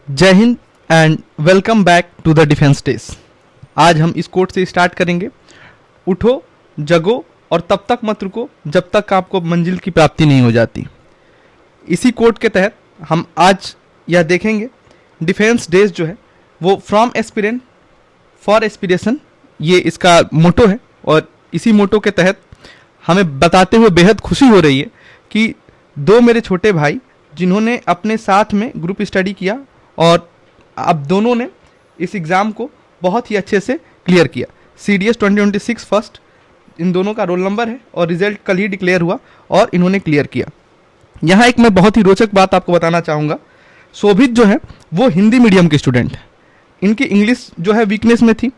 जय Hind and welcome back to the defence days. आज हम इस कोट से स्टार्ट करेंगे। उठो, जगो और तब तक मत रुको जब तक आपको मंजिल की प्राप्ति नहीं हो जाती। इसी कोट के तहत हम आज यह देखेंगे डिफेंस डेज जो है वो फ्रॉम एस्पिरेंट फॉर एस्पिरेशन, ये इसका मोटो है। और इसी मोटो के तहत हमें बताते हुए बेहद खुशी हो रही है कि दो मेरे छोटे भाई जिन्होंने अपने साथ में ग्रुप स्टडी किया और अब दोनों ने इस एग्ज़ाम को बहुत ही अच्छे से क्लियर किया। CDS 2026 फर्स्ट इन दोनों का रोल नंबर है और रिजल्ट कल ही डिक्लेयर हुआ और इन्होंने क्लियर किया। यहाँ एक मैं बहुत ही रोचक बात आपको बताना चाहूँगा। शोभित जो है वो हिंदी मीडियम के स्टूडेंट हैं, इनकी इंग्लिश जो है वीकनेस में थी।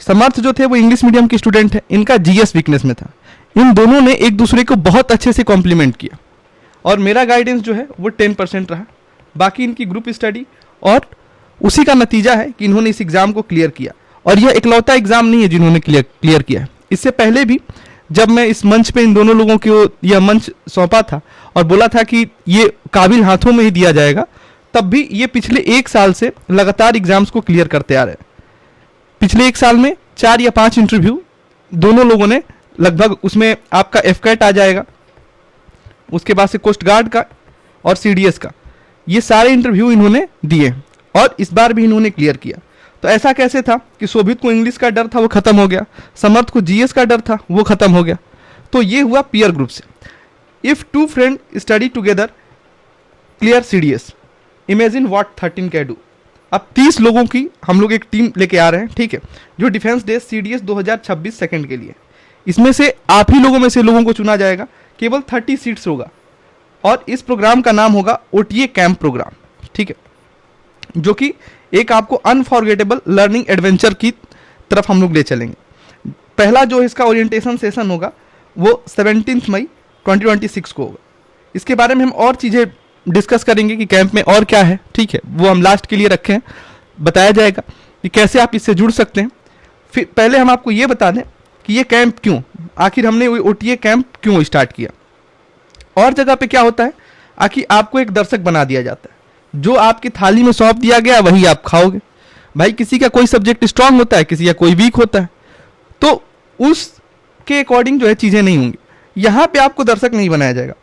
समर्थ जो थे वो इंग्लिश मीडियम के स्टूडेंट हैं, इनका GS वीकनेस में था। इन दोनों ने एक दूसरे को बहुत अच्छे से कॉम्प्लीमेंट किया और मेरा गाइडेंस जो है वो 10% रहा, बाकी इनकी ग्रुप स्टडी और उसी का नतीजा है कि इन्होंने इस एग्ज़ाम को क्लियर किया। और यह इकलौता एग्ज़ाम नहीं है जिन्होंने क्लियर किया है। इससे पहले भी जब मैं इस मंच पे इन दोनों लोगों को यह मंच सौंपा था और बोला था कि ये काबिल हाथों में ही दिया जाएगा, तब भी ये पिछले 1 साल से लगातार एग्ज़ाम्स को क्लियर करते आ रहे हैं। पिछले 1 साल में 4 या 5 इंटरव्यू दोनों लोगों ने लगभग, उसमें आपका FCAT आ जाएगा, उसके बाद से कोस्ट गार्ड का और CDS का, ये सारे इंटरव्यू इन्होंने दिए और इस बार भी इन्होंने क्लियर किया। तो ऐसा कैसे था कि शोभित को इंग्लिश का डर था, वो खत्म हो गया। समर्थ को GS का डर था, वो खत्म हो गया। तो ये हुआ पीयर ग्रुप से। If 2 friend study together clear CDS, imagine what 13 can do. अब 30 लोगों की हम लोग एक टीम लेके आ रहे हैं, ठीक है, जो डिफेंस डे CDS 2026 सेकंड के लिए। इसमें से आप ही लोगों में से लोगों को चुना जाएगा, केवल 30 सीट्स होगा और इस प्रोग्राम का नाम होगा OTA कैंप प्रोग्राम, ठीक है, जो कि एक आपको अनफॉरगेटेबल लर्निंग एडवेंचर की तरफ हम लोग ले चलेंगे। पहला जो इसका ओरिएंटेशन सेशन होगा वो 17 मई 2026 को होगा। इसके बारे में हम और चीज़ें डिस्कस करेंगे कि कैंप में और क्या है, ठीक है, वो हम लास्ट के लिए रखे हैं, बताया जाएगा कि कैसे आप इससे जुड़ सकते हैं। फिर पहले हम आपको ये बता दें कि ये कैंप क्यों, आखिर हमने OTA कैंप क्यों स्टार्ट किया। और जगह पे क्या होता है, आखिर आपको एक दर्शक बना दिया जाता है, जो आपकी थाली में सौंप दिया गया वही आप खाओगे। भाई किसी का कोई सब्जेक्ट स्ट्रांग होता है, किसी का कोई वीक होता है, तो उसके अकॉर्डिंग जो है चीज़ें नहीं होंगी। यहाँ पे आपको दर्शक नहीं बनाया जाएगा,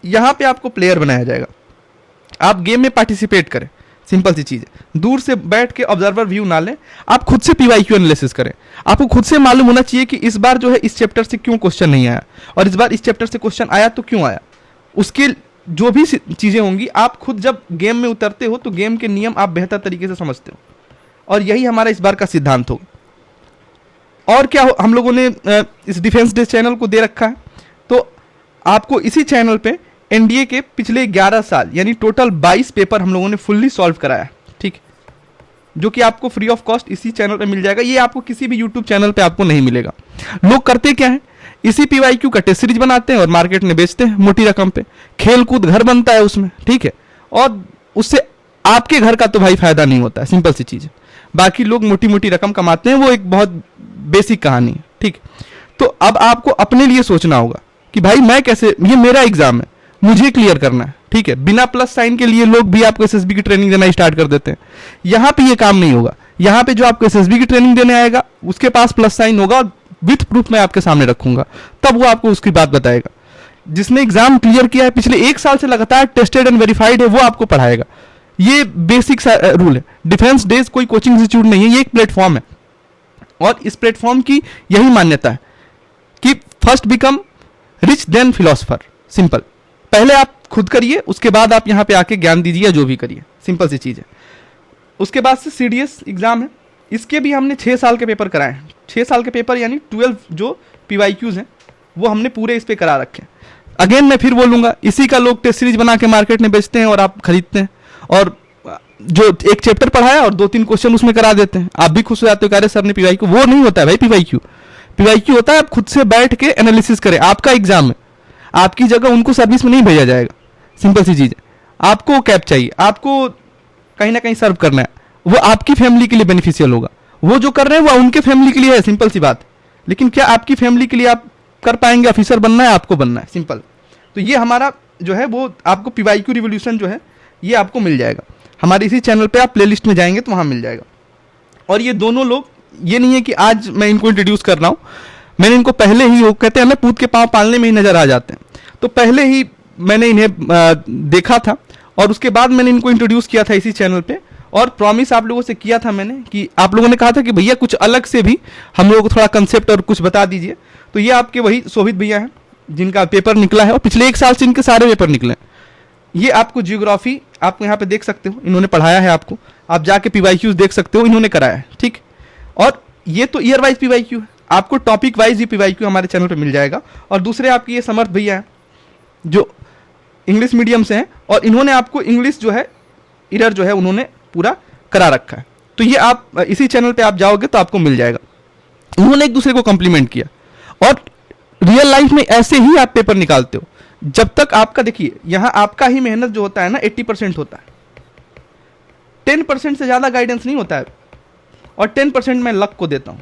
यहाँ पे आपको प्लेयर बनाया जाएगा। आप गेम में पार्टिसिपेट करें, सिंपल सी चीज़ है। दूर से बैठ के ऑब्जर्वर व्यू ना लें, आप खुद से PYQ एनालिसिस करें। आपको खुद से मालूम होना चाहिए कि इस बार जो है इस चैप्टर से क्यों क्वेश्चन नहीं आया और इस बार इस चैप्टर से क्वेश्चन आया तो क्यों आया। उसके जो भी चीज़ें होंगी, आप खुद जब गेम में उतरते हो तो गेम के नियम आप बेहतर तरीके से समझते हो, और यही हमारा इस बार का सिद्धांत होगा। और क्या हम लोगों ने इस डिफेंस डे चैनल को दे रखा है, तो आपको इसी चैनल पे NDA के पिछले 11 साल यानी टोटल 22 पेपर हम लोगों ने फुल्ली सॉल्व कराया, ठीक, जो कि आपको फ्री ऑफ कॉस्ट इसी चैनल पे मिल जाएगा। ये आपको किसी भी YouTube चैनल पे आपको नहीं मिलेगा। लोग करते क्या है, इसी PYQ का टेस्ट सीरीज बनाते हैं और मार्केट में बेचते हैं मोटी रकम पे। खेल कूद घर बनता है उसमें, ठीक है, और उससे आपके घर का तो भाई फायदा नहीं होता है, सिंपल सी चीज़ है। बाकी लोग मोटी मोटी रकम कमाते हैं, वो एक बहुत बेसिक कहानी है, ठीक। तो अब आपको अपने लिए सोचना होगा कि भाई मैं कैसे, ये मेरा एग्जाम है, मुझे क्लियर करना है, ठीक है। बिना प्लस साइन के लिए लोग भी आपको SSB की ट्रेनिंग देना स्टार्ट कर देते हैं। यहाँ पे ये काम नहीं होगा। यहाँ पे जो आपको SSB की ट्रेनिंग देने आएगा उसके पास प्लस साइन होगा और विथ प्रूफ मैं आपके सामने रखूंगा, तब वो आपको उसकी बात बताएगा। जिसने एग्जाम क्लियर किया है, पिछले 1 साल से लगातार टेस्टेड एंड वेरीफाइड है, वो आपको पढ़ाएगा। ये बेसिक रूल है। डिफेंस डेज कोई कोचिंग इंस्टीट्यूट नहीं है, ये एक प्लेटफॉर्म है और इस प्लेटफॉर्म की यही मान्यता है कि first become rich then philosopher. Simple, पहले आप खुद करिए, उसके बाद आप यहाँ पे आके ज्ञान दीजिए, जो भी करिए, सिंपल सी चीज़ है। उसके बाद से CDS एग्जाम है, इसके भी हमने 6 साल के पेपर कराए हैं। 6 साल के पेपर यानी 12 जो PYQs हैं वो हमने पूरे इस पे करा रखे हैं। अगेन मैं फिर बोलूँगा, इसी का लोग टेस्ट सीरीज बना के मार्केट में बेचते हैं और आप खरीदते हैं, और जो एक चैप्टर पढ़ाया और 2-3 क्वेश्चन उसमें करा देते हैं। आप भी खुश हो जाते हो कि अरे सर ने PYQ, वो नहीं होता है भाई। PYQ होता है आप खुद से बैठ के एनालिसिस करें। आपका एग्जाम है, आपकी जगह उनको सर्विस में नहीं भेजा जाएगा, सिंपल सी चीज़ है। आपको कैब चाहिए, आपको कहीं ना कहीं सर्व करना है, वो आपकी फैमिली के लिए बेनिफिशियल होगा। वो जो कर रहे हैं वो उनके फैमिली के लिए है, सिंपल सी बात। लेकिन क्या आपकी फैमिली के लिए आप कर पाएंगे? ऑफिसर बनना है, आपको बनना है, सिंपल। तो ये हमारा जो है वो आपको PYQ रिवोल्यूशन जो है ये आपको मिल जाएगा। हमारे इसी चैनल पे आप प्लेलिस्ट में जाएंगे तो वहाँ मिल जाएगा। और ये दोनों लोग, ये नहीं है कि आज मैं इनको इंट्रोड्यूस कर रहा हूँ, मैंने इनको पहले ही, वो कहते हैं ना पूत के पाँव पालने में ही नजर आ जाते हैं, तो पहले ही मैंने इन्हें देखा था और उसके बाद मैंने इनको इंट्रोड्यूस किया था इसी चैनल पे। और प्रॉमिस आप लोगों से किया था मैंने कि आप लोगों ने कहा था कि भैया कुछ अलग से भी हम लोगों को थोड़ा कंसेप्ट और कुछ बता दीजिए। तो ये आपके वही शोभित भैया हैं जिनका पेपर निकला है और पिछले 1 साल से इनके सारे पेपर निकले हैं। ये आपको जियोग्राफी आपको यहाँ पे देख सकते हो, इन्होंने पढ़ाया है आपको, आप जाके पीवाईक्यूज देख सकते हो, इन्होंने कराया है, ठीक। और ये तो ईयर वाइज पीवाईक्यू है, आपको टॉपिक वाइज ही पीवाईक्यू हमारे चैनल पे मिल जाएगा। और दूसरे आपके ये समर्थ भैया हैं जो इंग्लिश मीडियम से हैं और इन्होंने आपको इंग्लिश जो है ईयर जो है उन्होंने पूरा करा रखा है। तो ये आप इसी चैनल पे आप जाओगे तो आपको मिल जाएगा। उन्होंने एक दूसरे को कॉम्प्लीमेंट किया और रियल लाइफ में ऐसे ही आप पेपर निकालते हो। जब तक आपका, देखिए यहां आपका ही मेहनत जो होता है ना 80% होता है, 10% से ज्यादा गाइडेंस नहीं होता है और 10% मैं लक को देता हूं।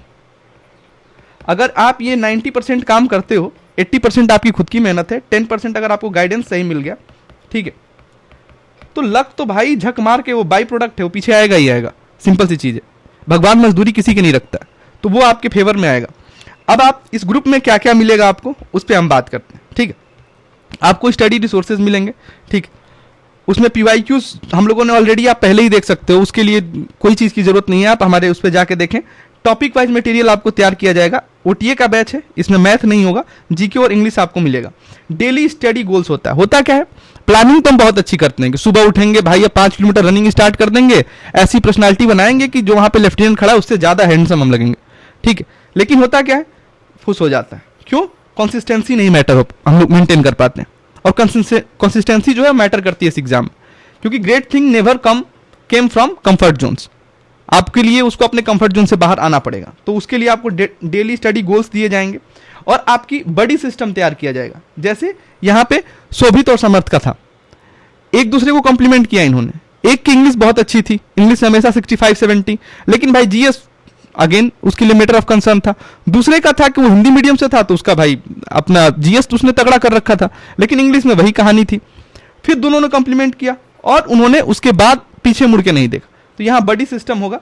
अगर आप ये 90% काम करते हो, 80% आपकी खुद की मेहनत है, 10% अगर आपको गाइडेंस सही मिल गया, ठीक है, तो लक तो भाई झक मार के वो बाई प्रोडक्ट है, वो पीछे आएगा ही आएगा। सिंपल सी चीज है, भगवान मजदूरी किसी की नहीं रखता, तो वो आपके फेवर में आएगा। अब आप इस ग्रुप में क्या क्या मिलेगा आपको, उस पर हम बात करते हैं, ठीक है। आपको स्टडी रिसोर्सेज मिलेंगे, ठीक, उसमें पीवाईक्यूज हम लोगों ने ऑलरेडी आप पहले ही देख सकते हो, उसके लिए कोई चीज़ की जरूरत नहीं है, आप हमारे उस पर जाके देखें। टॉपिक वाइज मटेरियल आपको तैयार किया जाएगा, ओटीए का बैच है, इसमें मैथ नहीं होगा, जीके और इंग्लिश आपको मिलेगा। डेली स्टडी गोल्स होता क्या है, प्लानिंग तो हम बहुत अच्छी करते हैं कि सुबह उठेंगे भाई, अब 5 किलोमीटर रनिंग स्टार्ट कर देंगे, ऐसी पर्सनालिटी बनाएंगे कि जो वहां पे लेफ्टिनेंट खड़ा है उससे ज्यादा हैंडसम हम लगेंगे, ठीक है। लेकिन होता क्या है, फुस हो जाता है, क्यों, कंसिस्टेंसी नहीं मैटर हो, हम लोग मेंटेन कर पाते हैं। और कंसिस्टेंसी जो है मैटर करती है इस एग्जाम में, क्योंकि great thing never came from comfort Jones. आपके लिए उसको अपने कंफर्ट जोन से बाहर आना पड़ेगा, तो उसके लिए आपको डेली स्टडी गोल्स दिए जाएंगे और आपकी बड़ी सिस्टम तैयार किया जाएगा। जैसे यहाँ पे शोभित और समर्थ का था, एक दूसरे को कॉम्प्लीमेंट किया इन्होंने। एक की इंग्लिश बहुत अच्छी थी, इंग्लिश हमेशा 65-70, लेकिन भाई जीएस अगेन उसके लिए मैटर ऑफ कंसर्न था। दूसरे का था कि वो हिंदी मीडियम से था, तो उसका भाई अपना जीएस तो उसने तगड़ा कर रखा था, लेकिन इंग्लिश में वही कहानी थी। फिर दोनों ने कॉम्प्लीमेंट किया और उन्होंने उसके बाद पीछे मुड़ के नहीं देखा। तो यहाँ बड़ी सिस्टम होगा,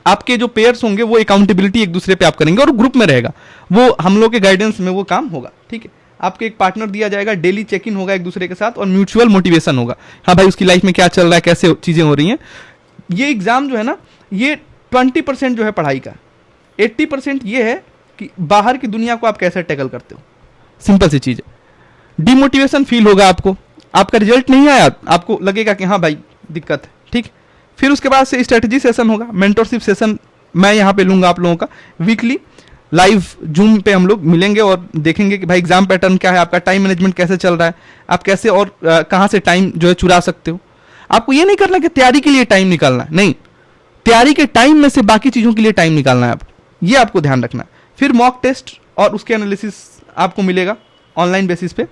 आपके जो पेयर्स होंगे वो अकाउंटेबिलिटी एक दूसरे पे आप करेंगे और ग्रुप में रहेगा, वो हम लोग के गाइडेंस में वो काम होगा, ठीक है। आपको एक पार्टनर दिया जाएगा, डेली चेक इन होगा एक दूसरे के साथ और म्यूचुअल मोटिवेशन होगा, हाँ भाई उसकी लाइफ में क्या चल रहा है, कैसे चीजें हो रही हैं। ये एग्जाम जो है ना, ये 20% जो है पढ़ाई का, 80% ये है कि बाहर की दुनिया को आप कैसे टैकल करते हो। सिंपल सी चीज है। डिमोटिवेशन फील होगा आपको, आपका रिजल्ट नहीं आया, आपको लगेगा कि हाँ भाई दिक्कत है, ठीक। फिर उसके बाद से स्ट्रेटजी सेशन होगा, मेंटरशिप सेशन मैं यहाँ पे लूंगा आप लोगों का वीकली, लाइव जूम पे हम लोग मिलेंगे और देखेंगे कि भाई एग्जाम पैटर्न क्या है, आपका टाइम मैनेजमेंट कैसे चल रहा है, आप कैसे और कहाँ से टाइम जो है चुरा सकते हो। आपको ये नहीं करना कि तैयारी के लिए टाइम निकालना है, नहीं, तैयारी के टाइम में से बाकी चीजों के लिए टाइम निकालना है आपको, ये आपको ध्यान रखना है। फिर मॉक टेस्ट और उसके एनालिसिस आपको मिलेगा ऑनलाइन बेसिस पे।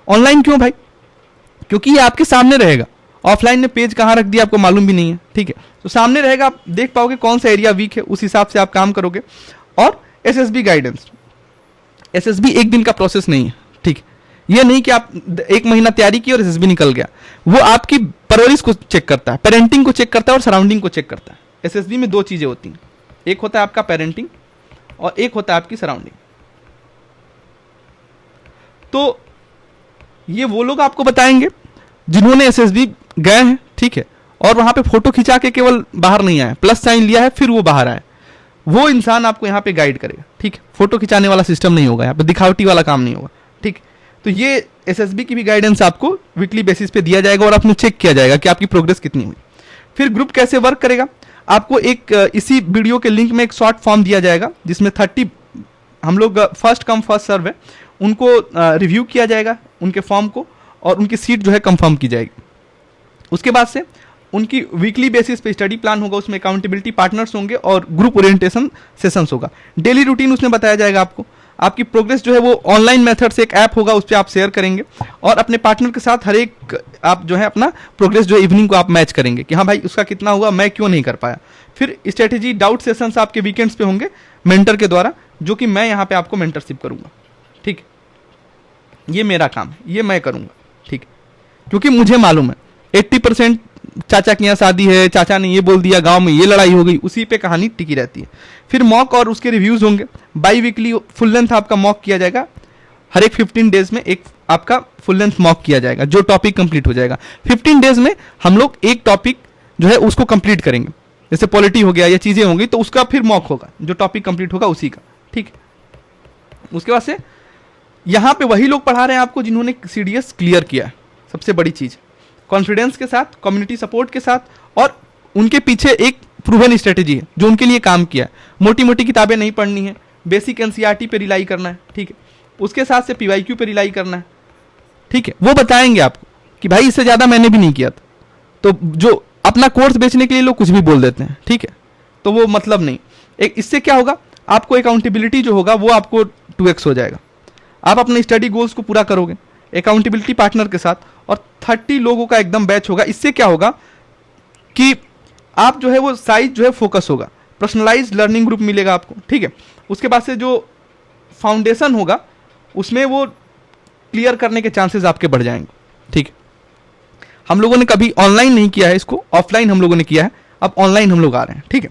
ऑनलाइन क्यों भाई, क्योंकि ये आपके सामने रहेगा, ऑफलाइन में पेज कहाँ रख दिया आपको मालूम भी नहीं है, ठीक है। तो सामने रहेगा, आप देख पाओगे कौन सा एरिया वीक है, उस हिसाब से आप काम करोगे। और एसएसबी गाइडेंस, एसएसबी एक दिन का प्रोसेस नहीं है, ठीक। ये नहीं कि आप 1 महीना तैयारी की और एसएसबी निकल गया, वो आपकी परवरिश को चेक करता है, पेरेंटिंग को चेक करता है और सराउंडिंग को चेक करता है। एसएसबी में 2 चीजें होती हैं, एक होता है आपका पेरेंटिंग और एक होता है आपकी सराउंडिंग। तो ये वो लोग आपको बताएंगे जिन्होंने एसएसबी गए हैं, ठीक है, और वहां पे फोटो खिंचा के केवल बाहर नहीं आया, प्लस साइन लिया है फिर वो बाहर आए, वो इंसान आपको यहाँ पे गाइड करेगा, ठीक। फोटो खिंचाने वाला सिस्टम नहीं होगा यहाँ पे, दिखावटी वाला काम नहीं होगा, ठीक। तो ये एसएसबी की भी गाइडेंस आपको वीकली बेसिस पे दिया जाएगा और आपने चेक किया जाएगा कि आपकी प्रोग्रेस कितनी हुई। फिर ग्रुप कैसे वर्क करेगा, आपको एक इसी वीडियो के लिंक में एक शॉर्ट फॉर्म दिया जाएगा जिसमें 30 हम लोग फर्स्ट कम फर्स्ट सर्व है, उनको रिव्यू किया जाएगा उनके फॉर्म को और उनकी सीट जो है कंफर्म की जाएगी। उसके बाद से उनकी वीकली बेसिस पे स्टडी प्लान होगा, उसमें अकाउंटेबिलिटी पार्टनर्स होंगे और ग्रुप ओरिएंटेशन सेशंस होगा। डेली रूटीन उसमें बताया जाएगा आपको, आपकी प्रोग्रेस जो है वो ऑनलाइन मेथड से एक ऐप होगा उस पर आप शेयर करेंगे और अपने पार्टनर के साथ हर एक आप जो है अपना प्रोग्रेस जो है इवनिंग को आप मैच करेंगे कि हाँ भाई उसका कितना हुआ, मैं क्यों नहीं कर पाया। फिर स्ट्रेटेजी डाउट सेशंस आपके वीकेंड्स पे होंगे मेंटर के द्वारा, जो कि मैं यहाँ पे आपको मेंटरशिप करूंगा, ठीक। ये मेरा काम है, ये मैं करूंगा, ठीक, क्योंकि मुझे मालूम है 80% चाचा के यहाँ शादी है, चाचा ने ये बोल दिया, गांव में ये लड़ाई हो गई, उसी पे कहानी टिकी रहती है। फिर मॉक और उसके रिव्यूज होंगे। बाई वीकली फुल लेंथ आपका मॉक किया जाएगा। हर एक 15 डेज में एक आपका फुल लेंथ मॉक किया जाएगा, जो टॉपिक कंप्लीट हो जाएगा। 15 डेज में हम लोग एक टॉपिक जो है उसको कंप्लीट करेंगे। जैसे पॉलिटी हो गया या चीज़ें होंगी तो उसका फिर मॉक होगा, जो टॉपिक कंप्लीट होगा उसी का, ठीक है। उसके बाद से यहाँ पे वही लोग पढ़ा रहे हैं आपको जिन्होंने CDS क्लियर किया है। सबसे बड़ी चीज़ कॉन्फिडेंस के साथ, कम्युनिटी सपोर्ट के साथ, और उनके पीछे एक प्रूवन स्ट्रेटेजी है जो उनके लिए काम किया है। मोटी मोटी किताबें नहीं पढ़नी है, बेसिक NCERT पे रिलाई करना है, ठीक है। उसके साथ से PYQ पे रिलाई करना है, ठीक है। वो बताएंगे आपको कि भाई इससे ज़्यादा मैंने भी नहीं किया था। तो जो अपना कोर्स बेचने के लिए लोग कुछ भी बोल देते हैं, ठीक है, तो वो मतलब नहीं। एक इससे क्या होगा, आपको अकाउंटेबिलिटी जो होगा वो आपको 2x हो जाएगा। आप अपने स्टडी गोल्स को पूरा करोगे अकाउंटेबिलिटी पार्टनर के साथ, और 30 लोगों का एकदम बैच होगा। इससे क्या होगा कि आप जो है वो साइज जो है फोकस होगा, पर्सनलाइज्ड लर्निंग ग्रुप मिलेगा आपको, ठीक है। उसके बाद से जो फाउंडेशन होगा उसमें वो क्लियर करने के चांसेस आपके बढ़ जाएंगे, ठीक है। हम लोगों ने कभी ऑनलाइन नहीं किया है इसको, ऑफलाइन हम लोगों ने किया है, अब ऑनलाइन हम लोग आ रहे हैं, ठीक है।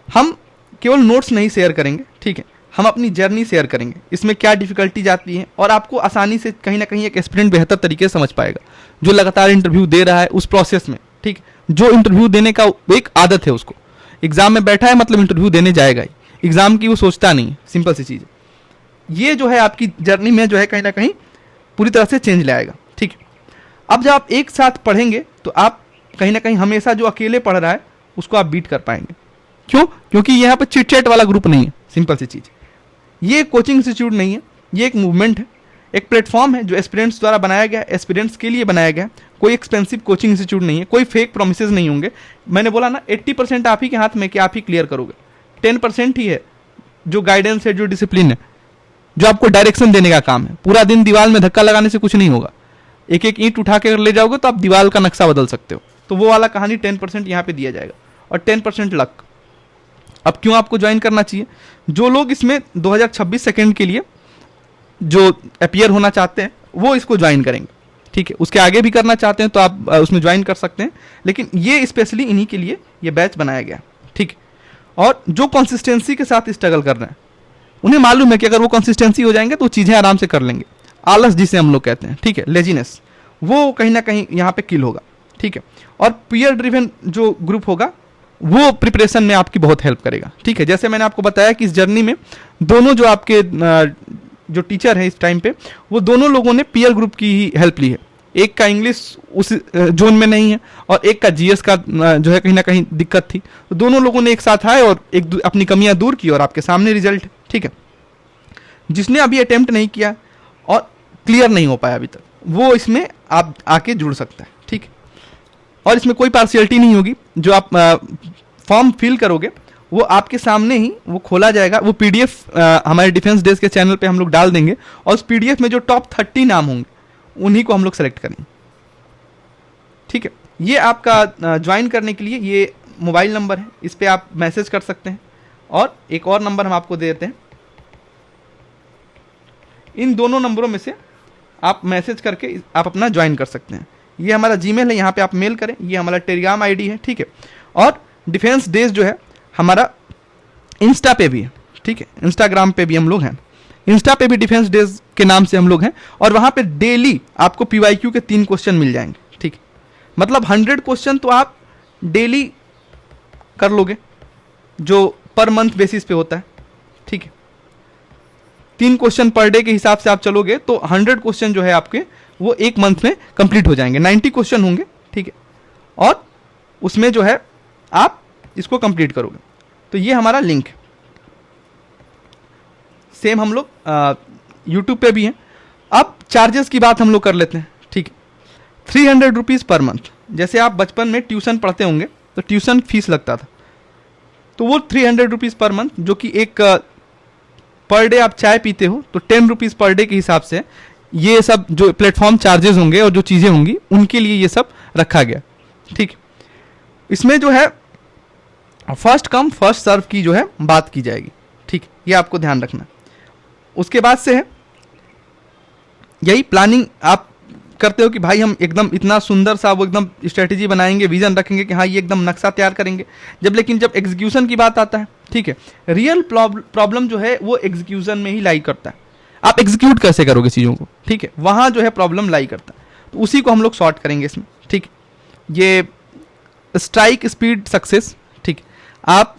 हम केवल नोट्स नहीं शेयर करेंगे, ठीक है, हम अपनी जर्नी शेयर करेंगे, इसमें क्या डिफिकल्टीज आती हैं, और आपको आसानी से कहीं ना कहीं एक एस्पिरेंट बेहतर तरीके से समझ पाएगा जो लगातार इंटरव्यू दे रहा है उस प्रोसेस में, ठीक। जो इंटरव्यू देने का एक आदत है, उसको एग्जाम में बैठा है मतलब इंटरव्यू देने जाएगा ही, एग्जाम की वो सोचता नहीं, सिंपल सी चीज़ है। ये जो है आपकी जर्नी में जो है कहीं ना कहीं पूरी तरह से चेंज लाएगा, ठीक है। अब जब आप एक साथ पढ़ेंगे तो आप कहीं ना कहीं हमेशा जो अकेले पढ़ रहा है उसको आप बीट कर पाएंगे। क्यों? क्योंकि यहाँ पर चिट चैट वाला ग्रुप नहीं है, सिंपल सी चीज़। ये कोचिंग इंस्टीट्यूट नहीं है, ये एक मूवमेंट है, एक प्लेटफॉर्म है जो एस्पिरेंट्स द्वारा बनाया गया, एस्पिरेंट्स के लिए बनाया गया। कोई एक्सपेंसिव कोचिंग इंस्टीट्यूट नहीं है, कोई फेक प्रोमिसेस नहीं होंगे। मैंने बोला ना 80% आप ही के हाथ में कि आप ही क्लियर करोगे, 10% ही है जो गाइडेंस है, जो डिसिप्लिन है, जो आपको डायरेक्शन देने का काम है। पूरा दिन दीवार में धक्का लगाने से कुछ नहीं होगा। एक एक ईंट उठा के ले जाओगे तो आप दीवार का नक्शा बदल सकते हो। तो वो वाला कहानी 10% यहाँ पे दिया जाएगा, और 10% लक। अब क्यों आपको ज्वाइन करना चाहिए? जो लोग इसमें 2026 सेकेंड के लिए जो अपीयर होना चाहते हैं वो इसको ज्वाइन करेंगे, ठीक है। उसके आगे भी करना चाहते हैं तो आप उसमें ज्वाइन कर सकते हैं, लेकिन ये स्पेशली इन्हीं के लिए ये बैच बनाया गया, ठीक है। और जो कंसिस्टेंसी के साथ स्ट्रगल कर रहे हैं उन्हें मालूम है कि अगर वो कंसिस्टेंसी हो जाएंगे तो चीज़ें आराम से कर लेंगे। आलस जिसे हम लोग कहते हैं, ठीक है, लेजीनेस, वो कहीं ना कहीं यहाँ पे किल होगा, ठीक है। और पीयर ड्रिवन जो ग्रुप होगा वो प्रिपरेशन में आपकी बहुत हेल्प करेगा, ठीक है। जैसे मैंने आपको बताया कि इस जर्नी में दोनों जो आपके जो टीचर हैं इस टाइम पे, वो दोनों लोगों ने पीयर ग्रुप की ही हेल्प ली है। एक का इंग्लिश उस जोन में नहीं है और एक का जीएस का जो है कहीं ना कहीं दिक्कत थी, तो दोनों लोगों ने एक साथ आए और एक अपनी कमियां दूर की और आपके सामने रिजल्ट, ठीक है। जिसने अभी अटेम्प्ट नहीं किया और क्लियर नहीं हो पाया अभी तक, वो इसमें आप आके जुड़ सकता है, ठीक है। और इसमें कोई पार्शियलिटी नहीं होगी। जो आप फॉर्म फिल करोगे वो आपके सामने ही वो खोला जाएगा। वो पीडीएफ हमारे डिफेंस डेज के चैनल पे हम लोग डाल देंगे, और उस पीडीएफ में जो टॉप 30 नाम होंगे उन्हीं को हम लोग सेलेक्ट करेंगे, ठीक है। ये आपका ज्वाइन करने के लिए ये मोबाइल नंबर है, इस पर आप मैसेज कर सकते हैं, और एक और नंबर हम आपको दे देते हैं। इन दोनों नंबरों में से आप मैसेज करके आप अपना ज्वाइन कर सकते हैं। ये हमारा जीमेल है, यहाँ पे आप मेल करें। ये हमारा टेलीग्राम आईडी है, ठीक है। और डिफेंस डेज जो है हमारा इंस्टा पे भी है, ठीक है। इंस्टाग्राम पे भी हम लोग हैं, इंस्टा पे भी डिफेंस डेज के नाम से हम लोग हैं। और वहाँ पे डेली आपको पीवाईक्यू के 3 क्वेश्चन मिल जाएंगे, ठीक है। मतलब 100 क्वेश्चन तो आप डेली कर लोगे, जो पर मंथ बेसिस पे होता है, ठीक है। 3 क्वेश्चन पर डे के हिसाब से आप चलोगे तो 100 क्वेश्चन जो है आपके वो एक मंथ में कंप्लीट हो जाएंगे। 90 क्वेश्चन होंगे, ठीक है। और उसमें जो है आप इसको कंप्लीट करोगे। तो ये हमारा लिंक है। सेम हम लोग यूट्यूब पे भी हैं। अब चार्जेस की बात हम लोग कर लेते हैं, ठीक है। 300 रुपीज़ पर मंथ। जैसे आप बचपन में ट्यूशन पढ़ते होंगे तो ट्यूशन फीस लगता था, तो वो 300 रुपीज़ पर मंथ, जो कि एक पर डे आप चाय पीते हो तो 10 रुपीज़ पर डे के हिसाब से ये सब जो प्लेटफॉर्म चार्जेस होंगे और जो चीज़ें होंगी उनके लिए ये सब रखा गया, ठीक। इसमें जो है फर्स्ट कम फर्स्ट सर्व की जो है बात की जाएगी, ठीक। ये आपको ध्यान रखना। उसके बाद से है यही प्लानिंग। आप करते हो कि भाई हम एकदम इतना सुंदर सा वो एकदम स्ट्रेटेजी बनाएंगे, विजन रखेंगे कि हाँ ये एकदम नक्शा तैयार करेंगे, लेकिन जब एग्जीक्यूशन की बात आता है, ठीक है, रियल प्रॉब्लम जो है वो एग्जीक्यूशन में ही लाई करता है। आप एग्जीक्यूट कैसे करोगे चीज़ों को, ठीक है, वहाँ जो है प्रॉब्लम लाई करता है। तो उसी को हम लोग सॉर्ट करेंगे इसमें, ठीक। ये स्ट्राइक स्पीड सक्सेस, ठीक। आप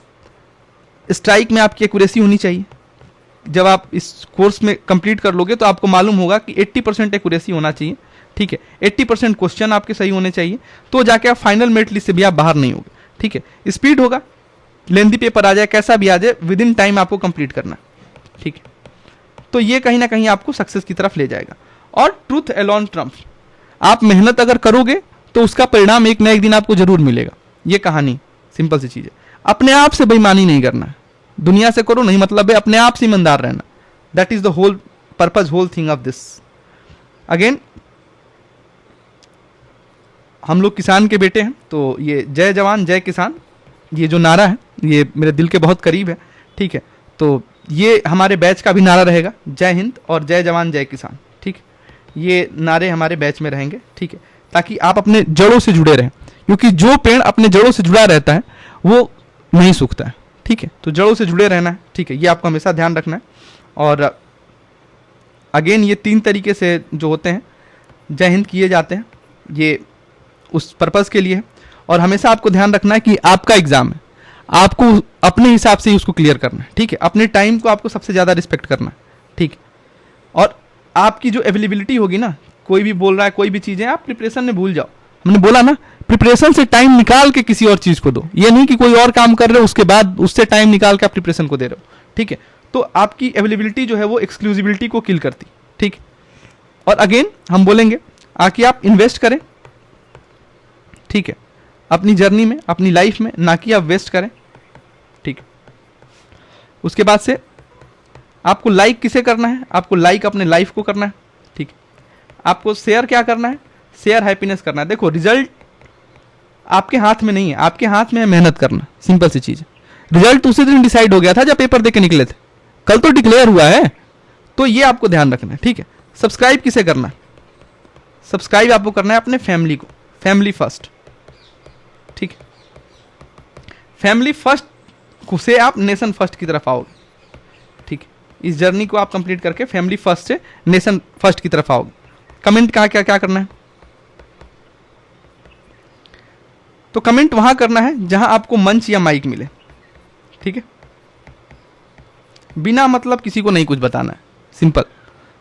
स्ट्राइक में आपकी एक्यूरेसी होनी चाहिए। जब आप इस कोर्स में कंप्लीट कर लोगे तो आपको मालूम होगा कि 80% एक्यूरेसी होना चाहिए, ठीक है। 80% क्वेश्चन आपके सही होने चाहिए, तो जाके आप फाइनल मेरिट लिस्ट से भी आप बाहर नहीं होगे, ठीक है। स्पीड होगा, लेंदी पेपर आ जाए कैसा भी आ जाए, विद इन टाइम आपको कंप्लीट करना, ठीक है। तो ये कहीं ना कहीं आपको सक्सेस की तरफ ले जाएगा। और ट्रूथ अलोन ट्रम्प, आप मेहनत अगर करोगे तो उसका परिणाम एक ना एक दिन आपको जरूर मिलेगा। ये कहानी सिंपल सी चीज है। अपने आप से बेईमानी नहीं करना है, दुनिया से करो नहीं, मतलब है अपने आप से ईमानदार रहना। That is the whole purpose, whole thing of this. Again हम लोग किसान के बेटे हैं, तो ये जय जवान जय किसान, ये जो नारा है ये मेरे दिल के बहुत करीब है, ठीक है। तो ये हमारे बैच का भी नारा रहेगा, जय हिंद और जय जवान जय किसान, ठीक। ये नारे हमारे बैच में रहेंगे, ठीक है, ताकि आप अपने जड़ों से जुड़े रहें, क्योंकि जो पेड़ अपने जड़ों से जुड़ा रहता है वो नहीं सूखता है, ठीक है। तो जड़ों से जुड़े रहना है, ठीक है, ये आपको हमेशा ध्यान रखना है। और अगेन ये 3 तरीके से जो होते हैं जय हिंद किए जाते हैं, ये उस पर्पज़ के लिए है। और हमेशा आपको ध्यान रखना है कि आपका एग्जाम है, आपको अपने हिसाब से ही उसको क्लियर करना है, ठीक है। अपने टाइम को आपको सबसे ज़्यादा रिस्पेक्ट करना है, ठीक। और आपकी जो अवेलेबिलिटी होगी ना, कोई भी बोल रहा है कोई भी चीज़ें, आप प्रिपरेशन में भूल जाओ। हमने बोला ना, प्रिपरेशन से टाइम निकाल के किसी और चीज़ को दो, ये नहीं कि कोई और काम कर रहे हो उसके बाद उससे टाइम निकाल के आप प्रिपरेशन को दे रहे हो, ठीक है। तो आपकी अवेलेबिलिटी जो है वो एक्सक्लूसिविटी को किल करती, ठीक। और अगेन हम बोलेंगे आकि आप इन्वेस्ट करें, ठीक है, अपनी जर्नी में, अपनी लाइफ में, ना कि आप वेस्ट करें, ठीक। उसके बाद से आपको लाइक किसे करना है, आपको लाइक अपने लाइफ को करना है, ठीक। आपको शेयर क्या करना है, शेयर हैप्पीनेस करना है। देखो रिजल्ट आपके हाथ में नहीं है, आपके हाथ में है मेहनत करना, सिंपल सी चीज है। रिजल्ट उसी दिन डिसाइड हो गया था जब पेपर दे के निकले थे, कल तो डिक्लेयर हुआ है, तो ये आपको ध्यान रखना है, ठीक है। सब्सक्राइब किसे करना है, सब्सक्राइब आपको करना है अपने फैमिली को, फैमिली फर्स्ट, ठीक। फैमिली फर्स्ट से आप नेशन फर्स्ट की तरफ आओगे, ठीक। इस जर्नी को आप कंप्लीट करके फैमिली फर्स्ट से नेशन फर्स्ट की तरफ आओगे। कमेंट कहाँ क्या क्या करना है, तो कमेंट वहां करना है जहां आपको मंच या माइक मिले, ठीक है। बिना मतलब किसी को नहीं कुछ बताना है, सिंपल।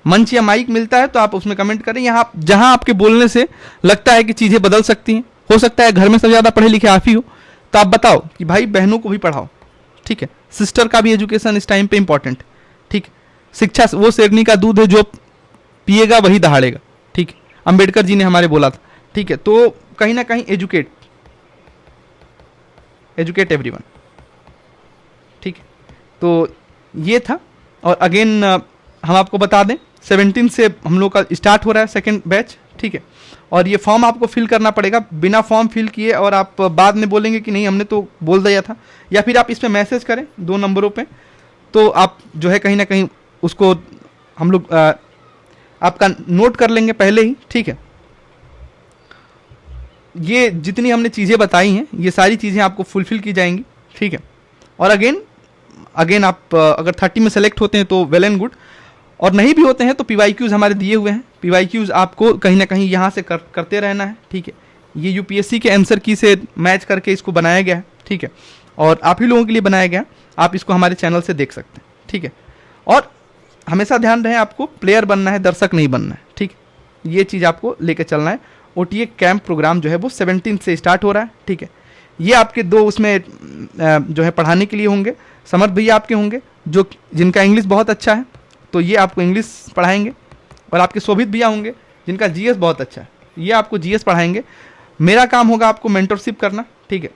मंच या माइक मिलता है तो आप उसमें कमेंट करें, यहाँ जहां आपके बोलने से लगता है कि चीजें बदल सकती हैं। हो सकता है घर में सबसे ज्यादा पढ़े लिखे आप ही हो, तो आप बताओ कि भाई बहनों को भी पढ़ाओ, ठीक है। सिस्टर का भी एजुकेशन इस टाइम पे इंपॉर्टेंट, ठीक। शिक्षा वो शेरनी का दूध है, जो पिएगा वही दहाड़ेगा, ठीक। अंबेडकर जी ने हमारे बोला था, ठीक है। तो कहीं ना कहीं एजुकेट एवरीवन, ठीक है। तो ये था। और अगेन हम आपको बता दें 17 से हम लोग का स्टार्ट हो रहा है सेकंड बैच, ठीक है। और ये फॉर्म आपको फिल करना पड़ेगा, बिना फॉर्म फिल किए और आप बाद में बोलेंगे कि नहीं हमने तो बोल दिया था, या फिर आप इस पर मैसेज करें 2 नंबरों पे, तो आप जो है कहीं ना कहीं उसको हम लोग आपका नोट कर लेंगे पहले ही, ठीक है। ये जितनी हमने चीज़ें बताई हैं ये सारी चीज़ें आपको फुलफिल की जाएंगी, ठीक है। और अगेन आप अगर 30 में सेलेक्ट होते हैं तो वेल एंड गुड, और नहीं भी होते हैं तो PYQs हमारे दिए हुए हैं। PYQs आपको कहीं ना कहीं यहाँ से करते रहना है, ठीक है। ये UPSC के आंसर की से मैच करके इसको बनाया गया है, ठीक है। और आप ही लोगों के लिए बनाया गया, आप इसको हमारे चैनल से देख सकते हैं, ठीक है। और हमेशा ध्यान रहे आपको प्लेयर बनना है, दर्शक नहीं बनना है, ठीक। ये चीज़ आपको लेके चलना है। OTA कैंप प्रोग्राम जो है वो 17 से स्टार्ट हो रहा है, ठीक है। ये आपके 2 उसमें जो है पढ़ाने के लिए होंगे। समर्थ भैया आपके होंगे जिनका इंग्लिश बहुत अच्छा है, तो ये आपको इंग्लिश पढ़ाएंगे। और आपके शोभित भैया होंगे जिनका GS बहुत अच्छा है, ये आपको GS पढ़ाएंगे। मेरा काम होगा आपको मेंटरशिप करना, ठीक है।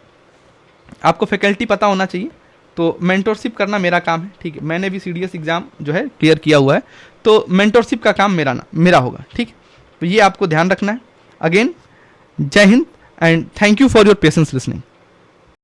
आपको फैकल्टी पता होना चाहिए, तो मेंटरशिप करना मेरा काम है, ठीक है। मैंने भी CDS एग्जाम जो है क्लियर किया हुआ है, तो मेंटरशिप का काम मेरा होगा, ठीक। तो ये आपको ध्यान रखना है। अगेन जय Hind and thank you for your patience listening.